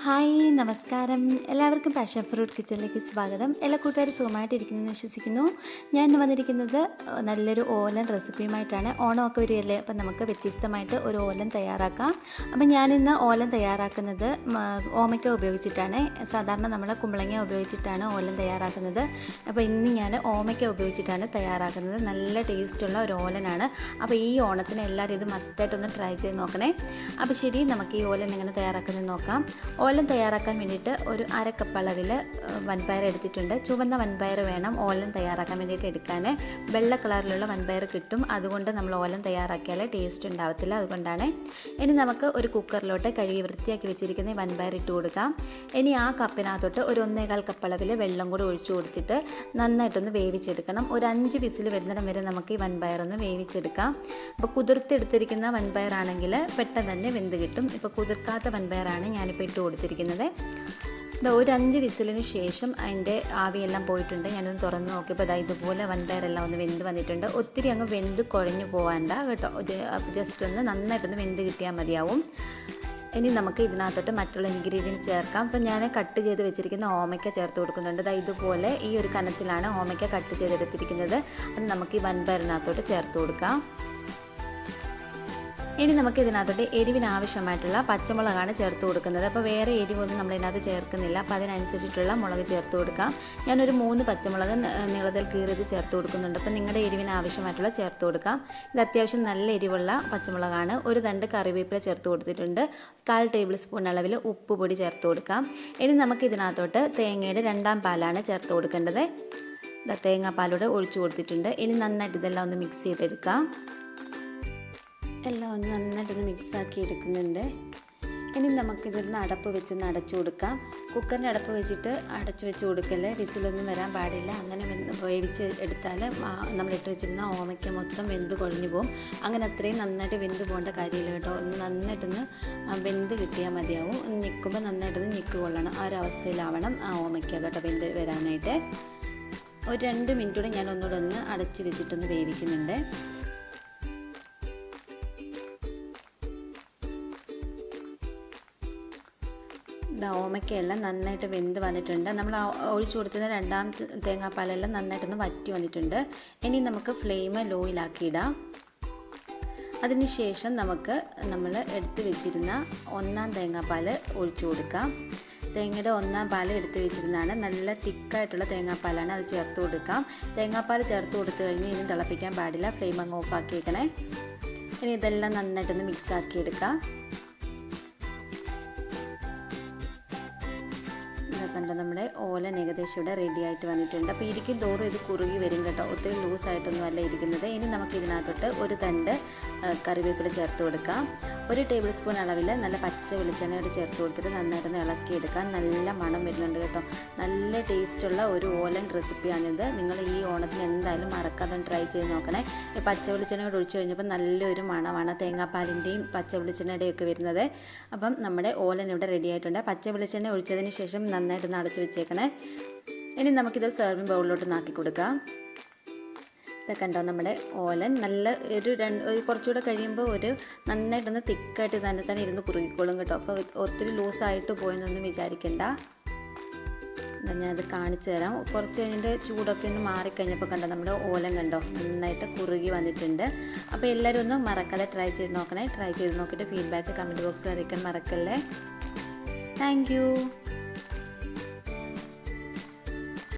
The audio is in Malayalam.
ഹായ് നമസ്കാരം. എല്ലാവർക്കും പാഷൻ ഫ്രൂട്ട് കിച്ചണിലേക്ക് സ്വാഗതം. എല്ലാ കൂട്ടുകാരും സുഖമായിട്ടിരിക്കുന്നു വിശ്വസിക്കുന്നു. ഞാൻ ഇന്ന് വന്നിരിക്കുന്നത് നല്ലൊരു ഓലൻ റെസിപ്പിയുമായിട്ടാണ്. ഓണമൊക്കെ വരികയല്ലേ, അപ്പം നമുക്ക് വ്യത്യസ്തമായിട്ട് ഒരു ഓലൻ തയ്യാറാക്കാം. അപ്പം ഞാനിന്ന് ഓലൻ തയ്യാറാക്കുന്നത് ഓമയ്ക്ക ഉപയോഗിച്ചിട്ടാണ്. സാധാരണ നമ്മൾ കുമ്പളങ്ങ ഉപയോഗിച്ചിട്ടാണ് ഓലൻ തയ്യാറാക്കുന്നത്. അപ്പോൾ ഇന്ന് ഞാൻ ഓമയ്ക്ക ഉപയോഗിച്ചിട്ടാണ് തയ്യാറാക്കുന്നത്. നല്ല ടേസ്റ്റുള്ള ഒരു ഓലനാണ്. അപ്പോൾ ഈ ഓണത്തിന് എല്ലാവരും ഇത് മസ്റ്റായിട്ടൊന്ന് ട്രൈ ചെയ്ത് നോക്കണേ. അപ്പോൾ ശരി, നമുക്ക് ഈ ഓലൻ എങ്ങനെ തയ്യാറാക്കുന്നത് നോക്കാം. ഓലൻ തയ്യാറാക്കാൻ വേണ്ടിയിട്ട് ഒരു അര കപ്പ് അളവിൽ വൻപയർ എടുത്തിട്ടുണ്ട്. ചുവന്ന വൻപയർ വേണം ഓലൻ തയ്യാറാക്കാൻ വേണ്ടിയിട്ട് എടുക്കാൻ. വെള്ള കളറിലുള്ള വൻപയർ കിട്ടും, അതുകൊണ്ട് നമ്മൾ ഓലൻ തയ്യാറാക്കിയാൽ ടേസ്റ്റ് ഉണ്ടാവത്തില്ല, അതുകൊണ്ടാണ്. ഇനി നമുക്ക് ഒരു കുക്കറിലോട്ട് കഴുകി വൃത്തിയാക്കി വെച്ചിരിക്കുന്ന ഈ വൻപയർ ഇട്ട് കൊടുക്കാം. ഇനി ആ കപ്പിനകത്തോട്ട് ഒരു 1.25 കപ്പ് അളവിൽ വെള്ളം കൂടി ഒഴിച്ചു കൊടുത്തിട്ട് നന്നായിട്ടൊന്ന് വേവിച്ചെടുക്കണം. ഒരു 5 വിസിൽ വരുന്നിടം വരെ നമുക്ക് ഈ വൻപയറൊന്ന് വേവിച്ചെടുക്കാം. അപ്പോൾ കുതിർത്തെടുത്തിരിക്കുന്ന വൻപയറാണെങ്കിൽ പെട്ടെന്ന് തന്നെ വെന്ത് കിട്ടും. ഇപ്പോൾ കുതിർക്കാത്ത വൻപയറാണ് ഞാനിപ്പോൾ ഇട്ട് കൊടുത്തിരിക്കുന്നത്. ഒരു 5 വിസിലിന് ശേഷം അതിൻ്റെ ആവിയെല്ലാം പോയിട്ടുണ്ട്. ഞാനൊന്ന് തുറന്ന് നോക്കിയപ്പോൾ ഇതുപോലെ വൻപയറെല്ലാം ഒന്ന് വെന്ത് വന്നിട്ടുണ്ട്. ഒത്തിരി അങ്ങ് വെന്ത് കുഴഞ്ഞു പോകാണ്ട കേട്ടോ, ജസ്റ്റ് ഒന്ന് നന്നായിട്ടൊന്ന് വെന്ത് കിട്ടിയാൽ മതിയാവും. ഇനി നമുക്ക് ഇതിനകത്തോട്ട് മറ്റുള്ള ഇൻഗ്രീഡിയൻസ് ചേർക്കാം. അപ്പം ഞാൻ കട്ട് ചെയ്ത് വെച്ചിരിക്കുന്ന ഓമയ്ക്ക ചേർത്ത് കൊടുക്കുന്നുണ്ട്. ഇതുപോലെ ഈ ഒരു കനത്തിലാണ് ഓമയ്ക്ക കട്ട് ചെയ്തെടുത്തിരിക്കുന്നത്. അത് നമുക്ക് ഈ വൻപയറിനകത്തോട്ട് ചേർത്ത് കൊടുക്കാം. ഇനി നമുക്ക് ഇതിനകത്തോട്ട് എരിവിന് ആവശ്യമായിട്ടുള്ള പച്ചമുളകാണ് ചേർത്ത് കൊടുക്കുന്നത്. അപ്പോൾ വേറെ എരിവൊന്നും നമ്മളിതിനകത്ത് ചേർക്കുന്നില്ല. അപ്പോൾ അതിനനുസരിച്ചിട്ടുള്ള മുളക് ചേർത്ത് കൊടുക്കാം. ഞാനൊരു 3 പച്ചമുളക് നീളത്തിൽ കീറിയത് ചേർത്ത് കൊടുക്കുന്നുണ്ട്. അപ്പോൾ നിങ്ങളുടെ എരിവിന് ആവശ്യമായിട്ടുള്ള ചേർത്ത് കൊടുക്കാം. ഇത് അത്യാവശ്യം നല്ല എരിവുള്ള പച്ചമുളകാണ്. ഒരു തണ്ട് കറിവേപ്പില ചേർത്ത് കൊടുത്തിട്ടുണ്ട്. 1/4 ടേബിൾ സ്പൂൺ അളവിൽ ഉപ്പ് പൊടി ചേർത്ത് കൊടുക്കാം. ഇനി നമുക്ക് ഇതിനകത്തോട്ട് തേങ്ങയുടെ 2ാം പാലാണ് ചേർത്ത് കൊടുക്കേണ്ടത്. തേങ്ങാപ്പാലൂടെ ഒഴിച്ചു കൊടുത്തിട്ടുണ്ട്. ഇനി നന്നായിട്ട് ഇതെല്ലാം ഒന്ന് മിക്സ് ചെയ്തെടുക്കാം. എല്ലാം ഒന്ന് നന്നായിട്ടൊന്ന് മിക്സാക്കി എടുക്കുന്നുണ്ട്. ഇനി നമുക്കിതൊന്ന് അടപ്പ് വെച്ചൊന്ന് അടച്ചു കൊടുക്കാം. കുക്കറിൻ്റെ അടപ്പ് വെച്ചിട്ട് അടച്ചു വെച്ച് കൊടുക്കല്ലേ, വിസിലൊന്നും വരാൻ പാടില്ല. അങ്ങനെ വേവിച്ച് എടുത്താൽ നമ്മളിട്ട് വെച്ചിരുന്ന ഓമയ്ക്ക മൊത്തം വെന്ത് കുഴഞ്ഞു പോകും. അങ്ങനെ അത്രയും നന്നായിട്ട് വെന്ത് പോകേണ്ട കാര്യമില്ല കേട്ടോ. ഒന്ന് നന്നായിട്ടൊന്ന് വെന്ത് കിട്ടിയാൽ മതിയാവും. നിൽക്കുമ്പോൾ നന്നായിട്ടൊന്ന് ഞെക്ക് കൊള്ളണം. ആ ഒരു അവസ്ഥയിലാവണം ആ ഓമയ്ക്ക കേട്ടോ വെന്ത് വരാനായിട്ട്. ഒരു 2 മിനിറ്റ് കൂടെ ഞാൻ ഒന്നുകൂടെ ഒന്ന് അടച്ച് വെച്ചിട്ടൊന്ന് വേവിക്കുന്നുണ്ട്. ഓമയ്ക്കയെല്ലാം നന്നായിട്ട് വെന്ത് വന്നിട്ടുണ്ട്. നമ്മൾ ഒഴിച്ചു കൊടുത്തത് 2ാം തേങ്ങാപ്പാലെല്ലാം നന്നായിട്ടൊന്ന് വറ്റി വന്നിട്ടുണ്ട്. ഇനി നമുക്ക് ഫ്ലെയിം ലോയിലാക്കിയിടാം. അതിനുശേഷം നമ്മൾ എടുത്ത് വെച്ചിരുന്ന 1ാം തേങ്ങാപ്പാൽ ഒഴിച്ചു കൊടുക്കാം. തേങ്ങയുടെ 1ാം പാൽ എടുത്ത് വെച്ചിരുന്നതാണ്. നല്ല തിക്കായിട്ടുള്ള തേങ്ങാപ്പാലാണ്, അത് ചേർത്ത് കൊടുക്കാം. തേങ്ങാപ്പാൽ ചേർത്ത് കൊടുത്തു കഴിഞ്ഞ് ഇനി തിളപ്പിക്കാൻ പാടില്ല. ഫ്ലെയിം അങ്ങ് ഓഫ് ആക്കിയേക്കണേ. ഇനി ഇതെല്ലാം നന്നായിട്ടൊന്ന് മിക്സ് ആക്കിയെടുക്കാം. കണ്ട നമ്മുടെ ഓലൻ ഏകദേശം ഇവിടെ റെഡി ആയിട്ട് വന്നിട്ടുണ്ട്. അപ്പോൾ ഇരിക്കും തോറും ഇത് കുറുകി വരും കേട്ടോ, ഒത്തിരി ലൂസായിട്ടൊന്നും അല്ല ഇരിക്കുന്നത്. ഇനി നമുക്ക് ഇതിനകത്തോട്ട് ഒരു തണ്ട് കറിവേപ്പില ചേർത്ത് കൊടുക്കാം. 1 ടേബിൾ സ്പൂൺ അളവിൽ നല്ല പച്ച വെളിച്ചെണ്ണയോട് ചേർത്ത് കൊടുത്തിട്ട് നന്നായിട്ടൊന്ന് ഇളക്കിയെടുക്കാം. നല്ല മണം വരുന്നുണ്ട് കേട്ടോ. നല്ല ടേസ്റ്റുള്ള ഒരു ഓലൻ റെസിപ്പിയാണിത്. നിങ്ങൾ ഈ ഓണത്തിന് എന്തായാലും മറക്കാതെ ട്രൈ ചെയ്ത് നോക്കണേ. പച്ച വെളിച്ചെണ്ണയോട് ഒഴിച്ചു കഴിഞ്ഞപ്പോൾ നല്ലൊരു മണമാണ് തേങ്ങാപ്പാലിൻ്റെയും പച്ച വെളിച്ചെണ്ണയുടെയും ഒക്കെ വരുന്നത്. അപ്പം നമ്മുടെ ഓലൻ ഇവിടെ റെഡി ആയിട്ടുണ്ട്. പച്ച വെളിച്ചെണ്ണ ഒഴിച്ചതിന് ശേഷം നന്നായിട്ട് അടച്ചു വെച്ചേക്കണേ. ഇനി നമുക്കിത് സെർവിങ് ബൗളിലോട്ട് നാക്കി കൊടുക്കാം. ഇതൊക്കെ കണ്ടോ, നമ്മുടെ ഓലൻ നല്ല കുറച്ചുകൂടെ കഴിയുമ്പോൾ നന്നായിട്ടൊന്ന് തിക്കായിട്ട് തന്നെ ഇരുന്ന് കുറുകിക്കോളും കേട്ടോ. അപ്പോൾ ഒത്തിരി ലൂസായിട്ട് പോയെന്നൊന്നും വിചാരിക്കണ്ട. ഞാനത് കാണിച്ചു തരാം. കുറച്ച് കഴിഞ്ഞിട്ട് ചൂടൊക്കെ ഒന്ന് മാറിക്കഴിഞ്ഞപ്പോൾ കണ്ടോ നമ്മുടെ ഓലൻ കണ്ടോ നന്നായിട്ട് കുറുകി വന്നിട്ടുണ്ട്. അപ്പോൾ എല്ലാവരും ഒന്ന് മറക്കാതെ ട്രൈ ചെയ്ത് നോക്കണേ. ട്രൈ ചെയ്ത് നോക്കിയിട്ട് ഫീഡ്ബാക്ക് കമൻറ്റ് ബോക്സിൽ അറിയിക്കാൻ മറക്കല്ലേ. Thank you.